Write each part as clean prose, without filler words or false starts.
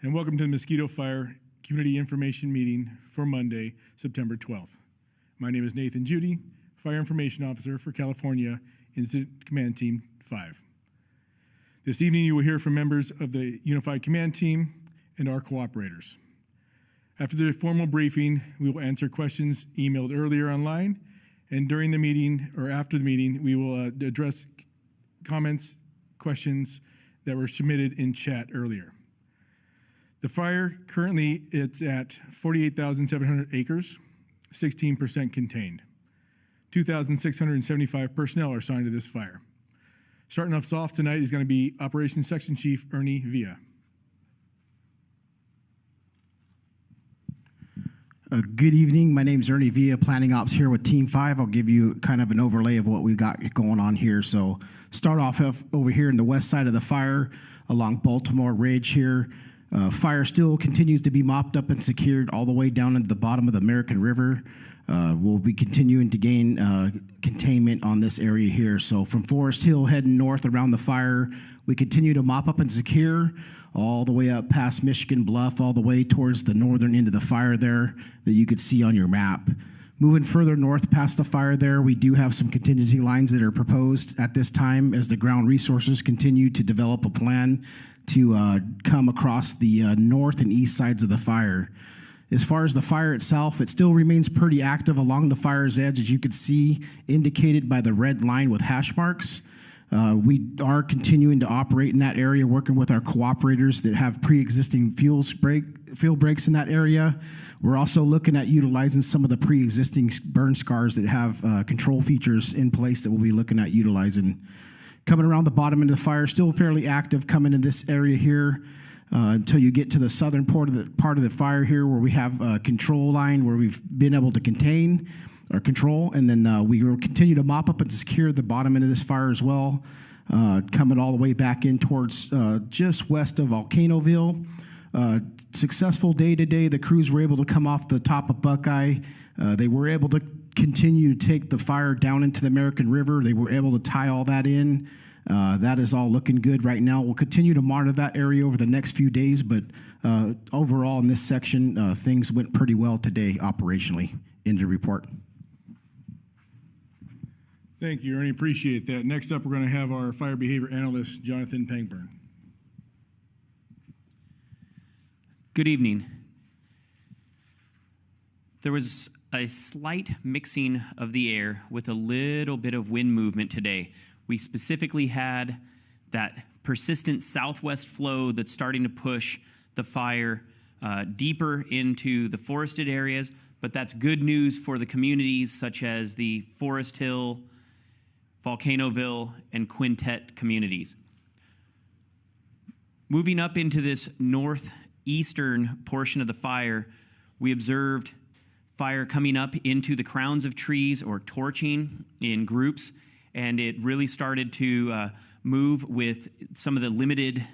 and welcome to the Mosquito Fire Community Information Meeting for Monday, September 12th. My name is Nathan Judy, Fire Information Officer for California Incident Command Team 5. This evening you will hear from members of the Unified Command Team and our cooperators. After the formal briefing, we will answer questions emailed earlier online, and during the meeting or after the meeting, we will address comments, questions that were submitted in chat earlier. The fire currently it's at 48,700 acres, 16% contained. 2,675 personnel are assigned to this fire. Starting us off tonight is going to be Operations Section Chief Ernie Villa. Good evening. My name is Ernie Villa, Planning Ops here with Team 5. I'll give you kind of an overlay of what we've got going on here. So start off over here in the west side of the fire along Baltimore Ridge here. Fire still continues to be mopped up and secured all the way down into the bottom of the American River. We'll be continuing to gain containment on this area here. So from Forest Hill heading north around the fire, we continue to mop up and secure all the way up past Michigan Bluff, all the way towards the northern end of the fire there that you could see on your map. Moving further north past the fire there, we do have some contingency lines that are proposed at this time as the ground resources continue to develop a plan to come across the north and east sides of the fire. As far as the fire itself, it still remains pretty active along the fire's edge, as you can see, indicated by the red line with hash marks. We are continuing to operate in that area, working with our cooperators that have pre-existing fuel breaks in that area. We're also looking at utilizing some of the pre-existing burn scars that have control features in place that we'll be looking at utilizing. Coming around the bottom end of the fire, still fairly active coming in this area here until you get to the southern part of the fire here where we have a control line where we've been able to contain or control, and then we will continue to mop up and secure the bottom end of this fire as well, coming all the way back in towards just west of Volcanoville. Successful day today. The crews were able to come off the top of Buckeye. They were able to continue to take the fire down into the American River. They were able to tie all that in. That is all looking good right now. We'll continue to monitor that area over the next few days, but overall in this section, things went pretty well today operationally. End of report. Thank you, Ernie. Appreciate that. Next up, we're going to have our fire behavior analyst, Jonathan Pankburn. Good evening. There was a slight mixing of the air with a little bit of wind movement today. We specifically had that persistent southwest flow that's starting to push the fire deeper into the forested areas, but that's good news for the communities such as the Forest Hill, Volcanoville, and Quintet communities. Moving up into this northeastern portion of the fire, we observed fire coming up into the crowns of trees or torching in groups, and it really started to move with some of the limited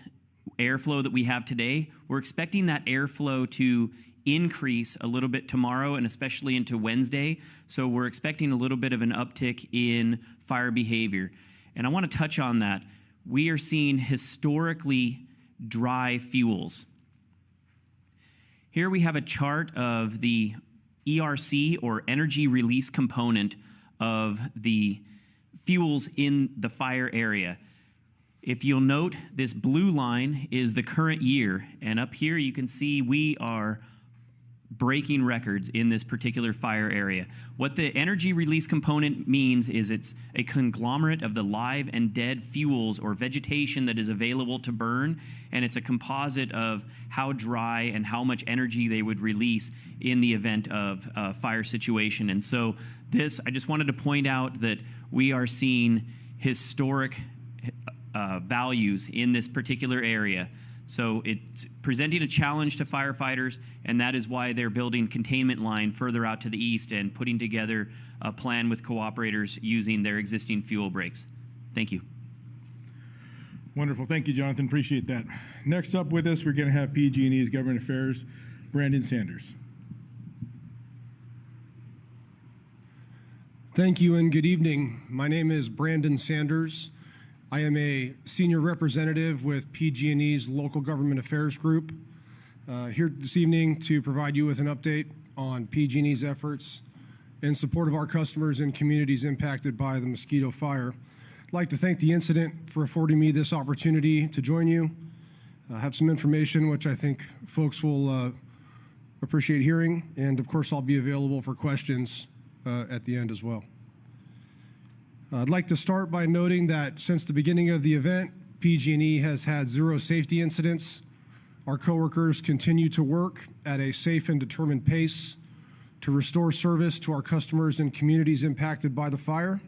airflow that we have today. We're expecting that airflow to increase a little bit tomorrow and especially into Wednesday. So we're expecting a little bit of an uptick in fire behavior. And I want to touch on that. We are seeing historically dry fuels. Here we have a chart of the ERC or energy release component of the fuels in the fire area. If you'll note, this blue line is the current year, and up here you can see we are breaking records in this particular fire area. What the energy release component means is it's a conglomerate of the live and dead fuels or vegetation that is available to burn, and it's a composite of how dry and how much energy they would release in the event of a fire situation. And so this, I just wanted to point out that we are seeing historic values in this particular area. So it's presenting a challenge to firefighters, and that is why they're building containment line further out to the east and putting together a plan with cooperators using their existing fuel breaks. Thank you. Wonderful. Thank you, Jonathan. Appreciate that. Next up with us, we're going to have PG&E's Government Affairs, Brandon Sanders. Thank you and good evening. My name is Brandon Sanders. I am a senior representative with PG&E's Local Government Affairs Group. Here this evening to provide you with an update on PG&E's efforts in support of our customers and communities impacted by the Mosquito fire. I'd like to thank the incident for affording me this opportunity to join you. I have some information which I think folks will appreciate hearing, and of course I'll be available for questions at the end as well. I'd like to start by noting that since the beginning of the event, PG&E has had 0 safety incidents. Our coworkers continue to work at a safe and determined pace to restore service to our customers and communities impacted by the fire.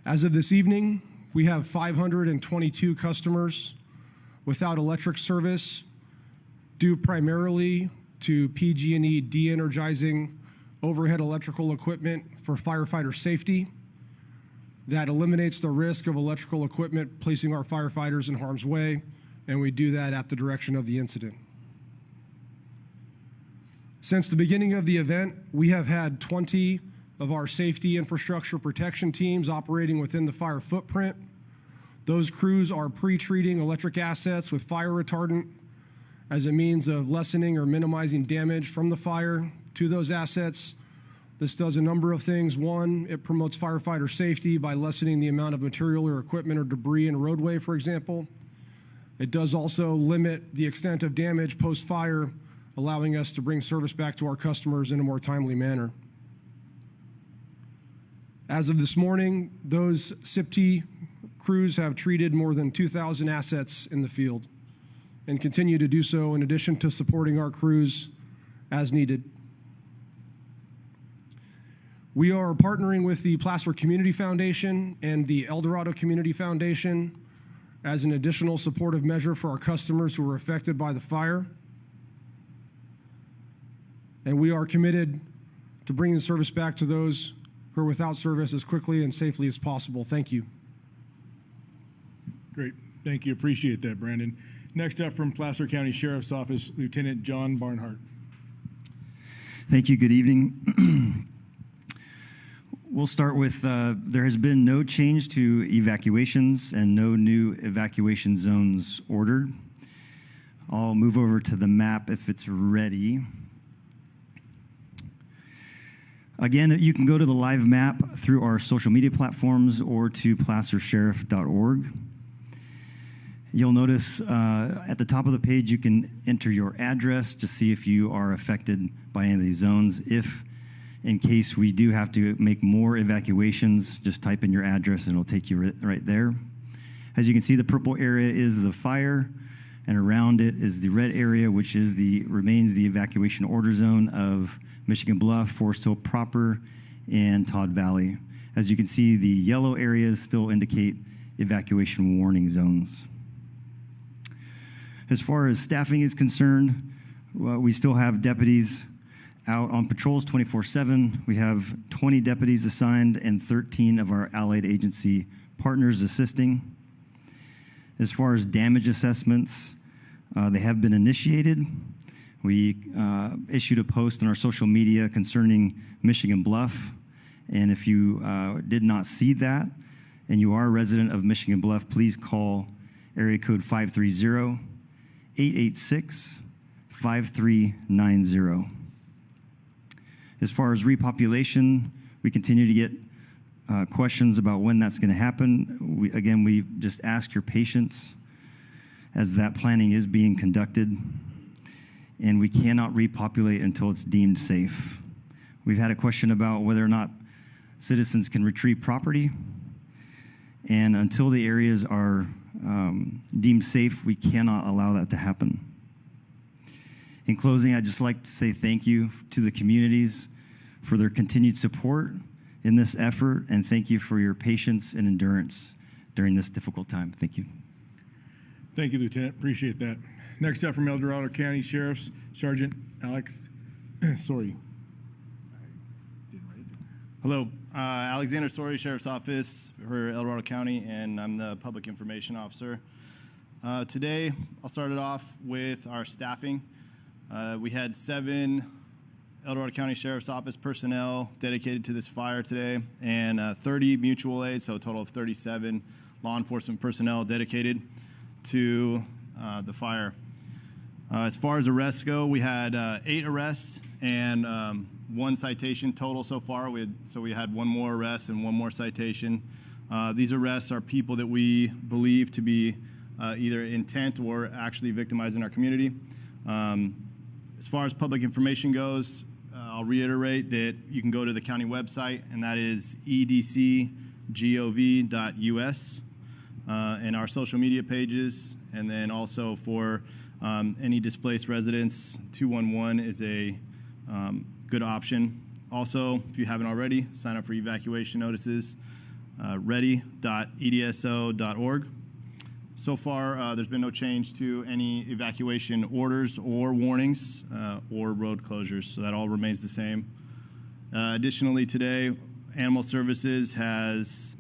As of this evening, we have 522 customers without electric service due primarily to PG&E de-energizing overhead electrical equipment for firefighter safety. That eliminates the risk of electrical equipment placing our firefighters in harm's way, and we do that at the direction of the incident. Since the beginning of the event, we have had 20 of our safety infrastructure protection teams operating within the fire footprint. Those crews are pre-treating electric assets with fire retardant as a means of lessening or minimizing damage from the fire to those assets. This does a number of things. One, it promotes firefighter safety by lessening the amount of material or equipment or debris in a roadway, for example. It does also limit the extent of damage post-fire, allowing us to bring service back to our customers in a more timely manner. As of this morning, those Sept crews have treated more than 2,000 assets in the field and continue to do so in addition to supporting our crews as needed. We are partnering with the Placer Community Foundation and the El Dorado Community Foundation as an additional supportive measure for our customers who were affected by the fire. And we are committed to bringing service back to those who are without service as quickly and safely as possible. Thank you. Great. Thank you. Appreciate that, Brandon. Next up from Placer County Sheriff's Office, Lieutenant John Barnhart. Thank you. Good evening. We'll start with there has been no change to evacuations and no new evacuation zones ordered. I'll move over to the map if it's ready. Again, you can go to the live map through our social media platforms or to placersheriff.org. You'll notice at the top of the page, you can enter your address to see if you are affected by any of these zones. If, in case we do have to make more evacuations, just type in your address and it'll take you right there. As you can see, the purple area is the fire, and around it is the red area, which is remains the evacuation order zone of Michigan Bluff, Forest Hill proper, and Todd Valley. As you can see, the yellow areas still indicate evacuation warning zones. As far as staffing is concerned, we still have deputies out on patrols 24/7. We have 20 deputies assigned and 13 of our allied agency partners assisting. As far as damage assessments, they have been initiated. We issued a post on our social media concerning Michigan Bluff. And if you did not see that and you are a resident of Michigan Bluff, please call area code 530-886-5390. As far as repopulation, we continue to get questions about when that's going to happen. We just ask your patience as that planning is being conducted, and we cannot repopulate until it's deemed safe. We've had a question about whether or not citizens can retrieve property, and until the areas are deemed safe, we cannot allow that to happen. In closing, I'd just like to say thank you to the communities for their continued support in this effort, and thank you for your patience and endurance during this difficult time. Thank you. Thank you, Lieutenant. Appreciate that. Next up from El Dorado County Sheriff's Sergeant Alex. Sorry. Hello, Alexander Story, Sheriff's Office for El Dorado County, and I'm the Public Information Officer. Today, I'll start it off with our staffing. We had 7 El Dorado County Sheriff's Office personnel dedicated to this fire today, and 30 mutual aids, so a total of 37 law enforcement personnel dedicated to the fire. As far as arrests go, we had 8 arrests and 1 citation total so far. We had 1 more arrest and 1 more citation. These arrests are people that we believe to be either intent or actually victimizing our community. As far as public information goes, I'll reiterate that you can go to the county website, and that is edcgov.us, and our social media pages, and then also for any displaced residents, 211 is a good option. Also, if you haven't already, sign up for evacuation notices, ready.edso.org. So far, there's been no change to any evacuation orders or warnings or road closures, so that all remains the same. Additionally, today, Animal Services has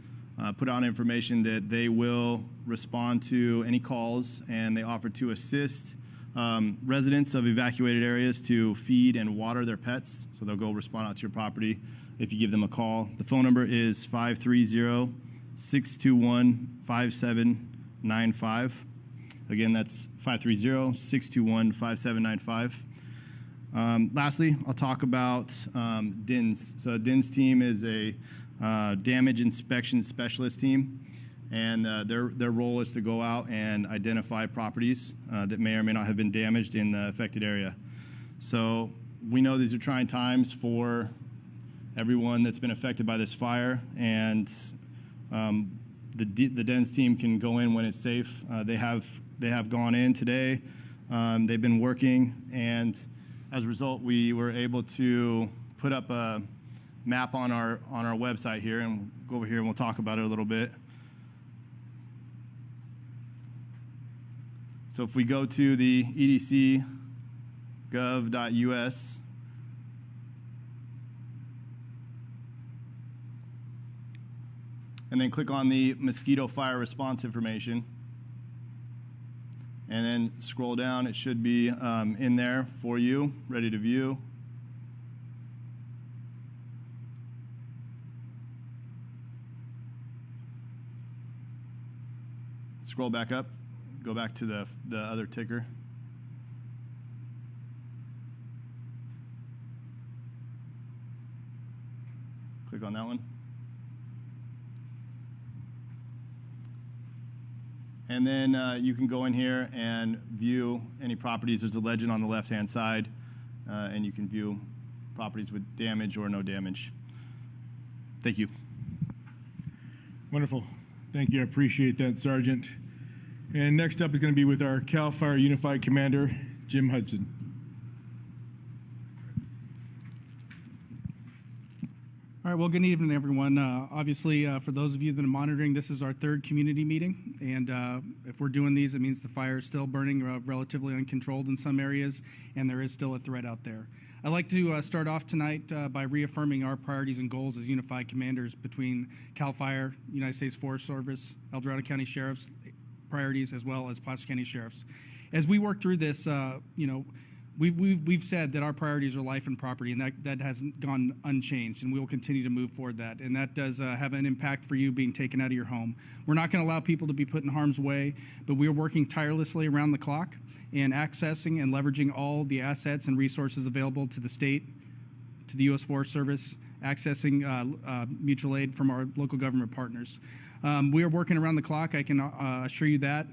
put out information that they will respond to any calls, and they offer to assist residents of evacuated areas to feed and water their pets. So they'll go respond out to your property if you give them a call. The phone number is 530-621-5795. Again, that's 530-621-5795. Lastly, I'll talk about DINS. So a DINS team is a damage inspection specialist team, and their role is to go out and identify properties that may or may not have been damaged in the affected area. So we know these are trying times for everyone that's been affected by this fire, and the DINS team can go in when it's safe. They have gone in today. They've been working, and as a result, we were able to put up a map on our website here, and we'll go over here and we'll talk about it a little bit. So if we go to the edcgov.us, and then click on the Mosquito fire response information, and then scroll down, it should be in there for you, ready to view. Scroll back up, go back to the other ticker. Click on that one. And then you can go in here and view any properties. There's a legend on the left-hand side, and you can view properties with damage or no damage. Thank you. Wonderful. Thank you. I appreciate that, Sergeant. And next up is going to be with our CalFire Unified Commander, Jim Hudson. All right, well, good evening, everyone. Obviously, for those of you that have been monitoring, this is our 3rd community meeting, and if we're doing these, it means the fire is still burning relatively uncontrolled in some areas, and there is still a threat out there. I'd like to start off tonight by reaffirming our priorities and goals as unified commanders between CalFire, United States Forest Service, El Dorado County Sheriff's priorities, as well as Placer County Sheriff's. As we work through this, we've said that our priorities are life and property, and that hasn't gone unchanged, and we will continue to move forward that. And that does have an impact for you being taken out of your home. We're not going to allow people to be put in harm's way, but we are working tirelessly around the clock and accessing and leveraging all the assets and resources available to the state, to the U.S. Forest Service, accessing mutual aid from our local government partners. We are working around the clock, I can assure you that.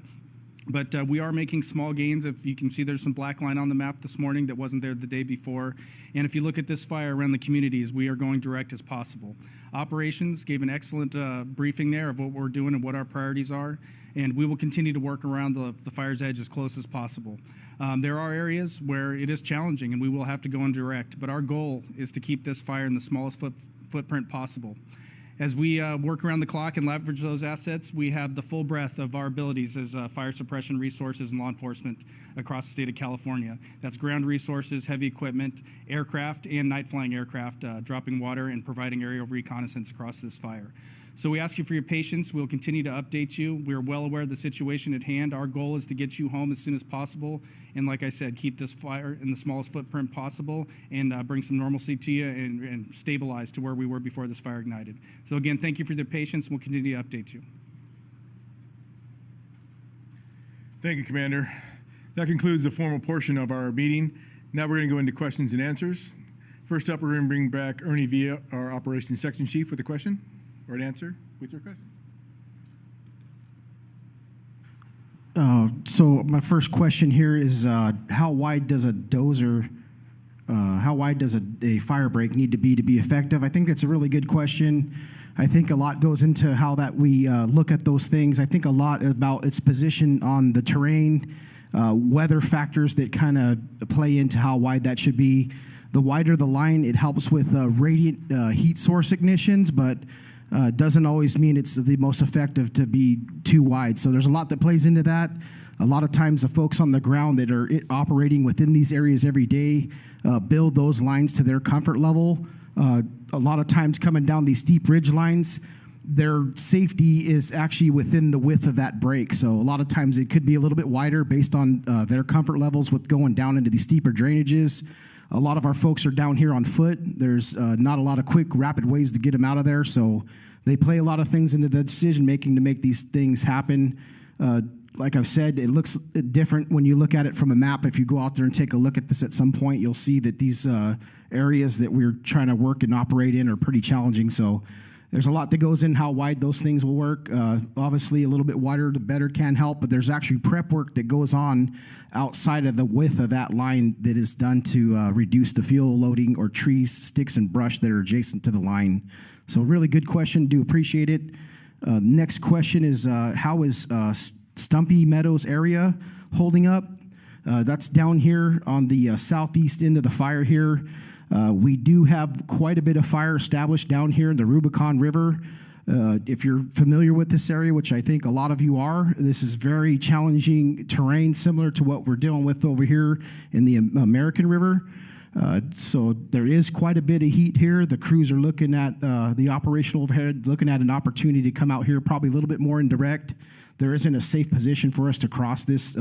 But we are making small gains. If you can see, there's some black line on the map this morning that wasn't there the day before. And if you look at this fire around the communities, we are going direct as possible. Operations gave an excellent briefing there of what we're doing and what our priorities are. And we will continue to work around the fire's edge as close as possible. There are areas where it is challenging and we will have to go in direct. But our goal is to keep this fire in the smallest footprint possible. As we work around the clock and leverage those assets, we have the full breadth of our abilities as fire suppression resources and law enforcement across the state of California. That's ground resources, heavy equipment, aircraft, and night-flying aircraft dropping water and providing aerial reconnaissance across this fire. So we ask you for your patience. We'll continue to update you. We're well aware of the situation at hand. Our goal is to get you home as soon as possible. And like I said, keep this fire in the smallest footprint possible and bring some normalcy to you and stabilize to where we were before this fire ignited. So again, thank you for your patience. We'll continue to update you. Thank you, Commander. That concludes the formal portion of our meeting. Now we're going to go into questions and answers. First up, we're going to bring back Ernie Villa, our Operations Section Chief, with a question or an answer with your question. So my first question here is how wide does a fire break need to be effective? I think it's a really good question. I think a lot goes into how that we look at those things. I think a lot about its position on the terrain, weather factors that kind of play into how wide that should be. The wider the line, it helps with radiant heat source ignitions, but doesn't always mean it's the most effective to be too wide. So there's a lot that plays into that. A lot of times the folks on the ground that are operating within these areas every day build those lines to their comfort level. A lot of times coming down these steep ridge lines, their safety is actually within the width of that break. So a lot of times it could be a little bit wider based on their comfort levels with going down into these steeper drainages. A lot of our folks are down here on foot. There's not a lot of quick, rapid ways to get them out of there. So they play a lot of things into the decision-making to make these things happen. Like I've said, it looks different when you look at it from a map. If you go out there and take a look at this at some point, you'll see that these areas that we're trying to work and operate in are pretty challenging. So there's a lot that goes in how wide those things will work. Obviously, a little bit wider, the better can help, but there's actually prep work that goes on outside of the width of that line that is done to reduce the fuel loading or trees, sticks, and brush that are adjacent to the line. So really good question. Do appreciate it. Next question is, how is Stumpy Meadows area holding up? That's down here on the southeast end of the fire here. We do have quite a bit of fire established down here in the Rubicon River. If you're familiar with this area, which I think a lot of you are, this is very challenging terrain, similar to what we're dealing with over here in the American River. So there is quite a bit of heat here. The crews are looking at the operational overhead, looking at an opportunity to come out here probably a little bit more indirect. There isn't a safe position for us to cross this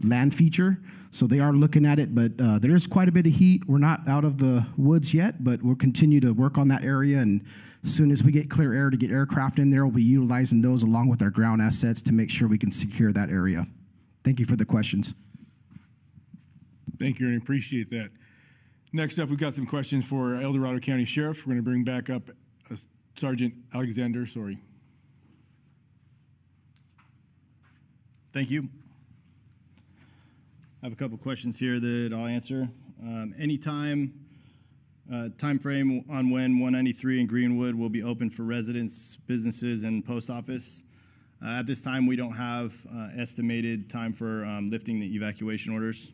land feature. So they are looking at it, but there is quite a bit of heat. We're not out of the woods yet, but we'll continue to work on that area. And as soon as we get clear air to get aircraft in there, we'll be utilizing those along with our ground assets to make sure we can secure that area. Thank you for the questions. Thank you, and I appreciate that. Next up, we've got some questions for El Dorado County Sheriff. We're going to bring back up Sergeant Alexander. Thank you. I have a couple questions here that I'll answer. Any time frame on when 193 in Greenwood will be open for residents, businesses, and post office. At this time, we don't have estimated time for lifting the evacuation orders.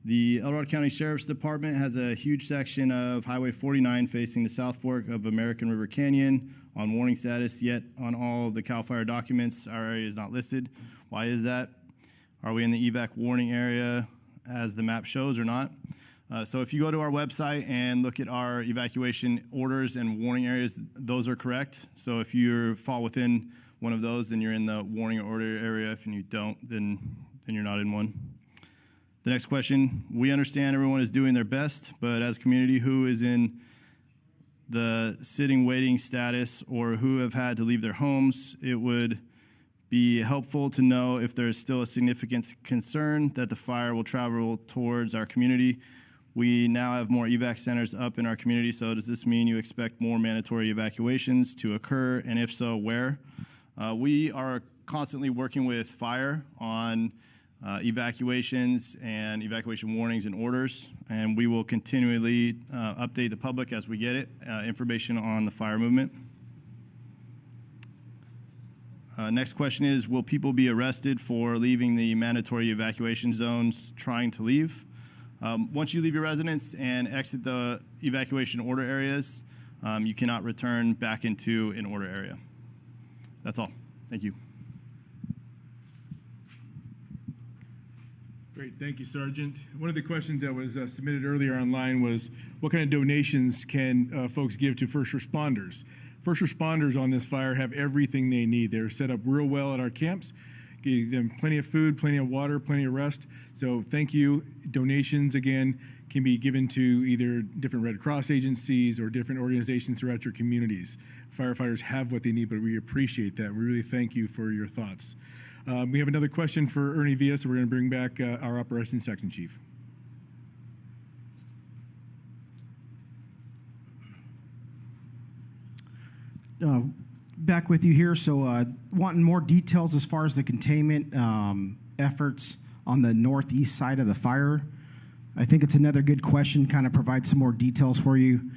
The El Dorado County Sheriff's Department has a huge section of Highway 49 facing the South Fork of American River Canyon on warning status, yet on all of the CalFire documents, our area is not listed. Why is that? Are we in the evac warning area as the map shows or not? So if you go to our website and look at our evacuation orders and warning areas, those are correct. So if you fall within one of those, then you're in the warning order area. If you don't, then you're not in one. The next question, we understand everyone is doing their best, but as a community who is in the sitting waiting status or who have had to leave their homes, it would be helpful to know if there is still a significant concern that the fire will travel towards our community. We now have more evac centers up in our community, so does this mean you expect more mandatory evacuations to occur, and if so, where? We are constantly working with fire on evacuations and evacuation warnings and orders, and we will continually update the public as we get it, information on the fire movement. Next question is, will people be arrested for leaving the mandatory evacuation zones trying to leave? Once you leave your residence and exit the evacuation order areas, you cannot return back into an order area. That's all. Thank you. Great, thank you, Sergeant. One of the questions that was submitted earlier online was, what kind of donations can folks give to first responders? First responders on this fire have everything they need. They're set up real well at our camps, give them plenty of food, plenty of water, plenty of rest. So thank you. Donations, again, can be given to either different Red Cross agencies or different organizations throughout your communities. Firefighters have what they need, but we appreciate that. We really thank you for your thoughts. We have another question for Ernie Villa, so we're going to bring back our operations section chief. Back with you here. So wanting more details as far as the containment efforts on the northeast side of the fire. I think it's another good question, kind of provide some more details for you.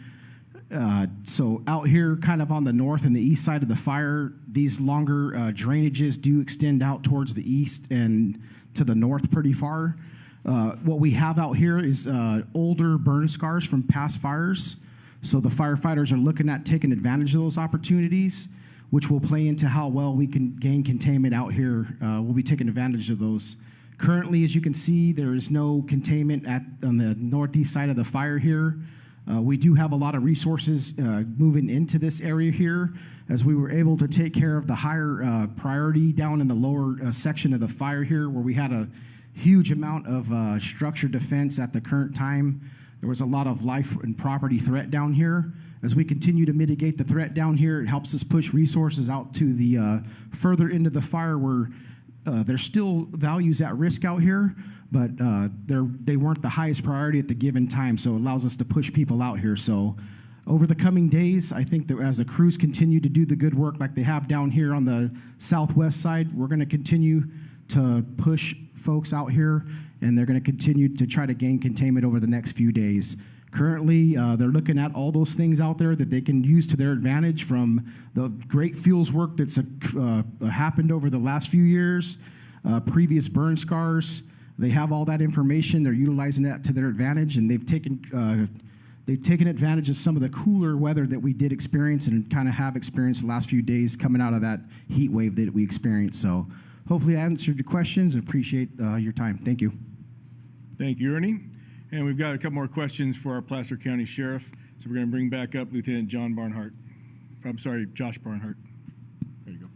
So out here kind of on the north and the east side of the fire, these longer drainages do extend out towards the east and to the north pretty far. What we have out here is older burn scars from past fires. So the firefighters are looking at taking advantage of those opportunities, which will play into how well we can gain containment out here. We'll be taking advantage of those. Currently, as you can see, there is no containment on the northeast side of the fire here. We do have a lot of resources moving into this area here, as we were able to take care of the higher priority down in the lower section of the fire here, where we had a huge amount of structured defense at the current time. There was a lot of life and property threat down here. As we continue to mitigate the threat down here, it helps us push resources out to the further into the fire where there's still values at risk out here, but they weren't the highest priority at the given time, so it allows us to push people out here. So over the coming days, I think that as the crews continue to do the good work like they have down here on the southwest side, we're going to continue to push folks out here, and they're going to continue to try to gain containment over the next few days. Currently, they're looking at all those things out there that they can use to their advantage, from the great fuels work that's happened over the last few years, previous burn scars. They have all that information. They're utilizing that to their advantage, and they've taken advantage of some of the cooler weather that we did experience and kind of have experienced the last few days coming out of that heat wave that we experienced. So hopefully I answered your questions and appreciate your time. Thank you. Thank you, Ernie. And we've got a couple more questions for our Placer County Sheriff. So we're going to bring back up Lieutenant Josh Barnhart. There you go.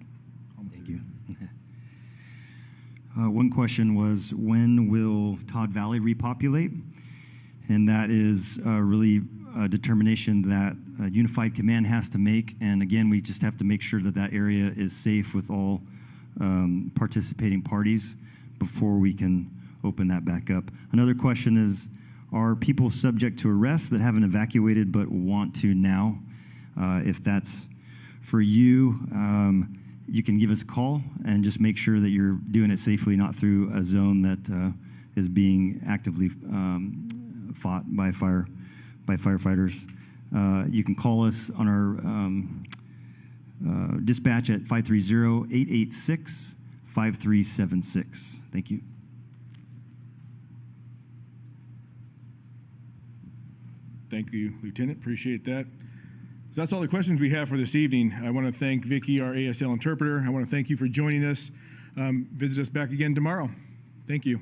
Thank you. One question was, when will Todd Valley repopulate? And that is really a determination that Unified Command has to make. And again, we just have to make sure that that area is safe with all participating parties before we can open that back up. Another question is, are people subject to arrest that haven't evacuated but want to now? If that's for you, you can give us a call and just make sure that you're doing it safely, not through a zone that is being actively fought by firefighters. You can call us on our dispatch at 530-886-5376. Thank you. Thank you, Lieutenant. Appreciate that. So that's all the questions we have for this evening. I want to thank Vicki, our ASL interpreter. I want to thank you for joining us. Visit us back again tomorrow. Thank you.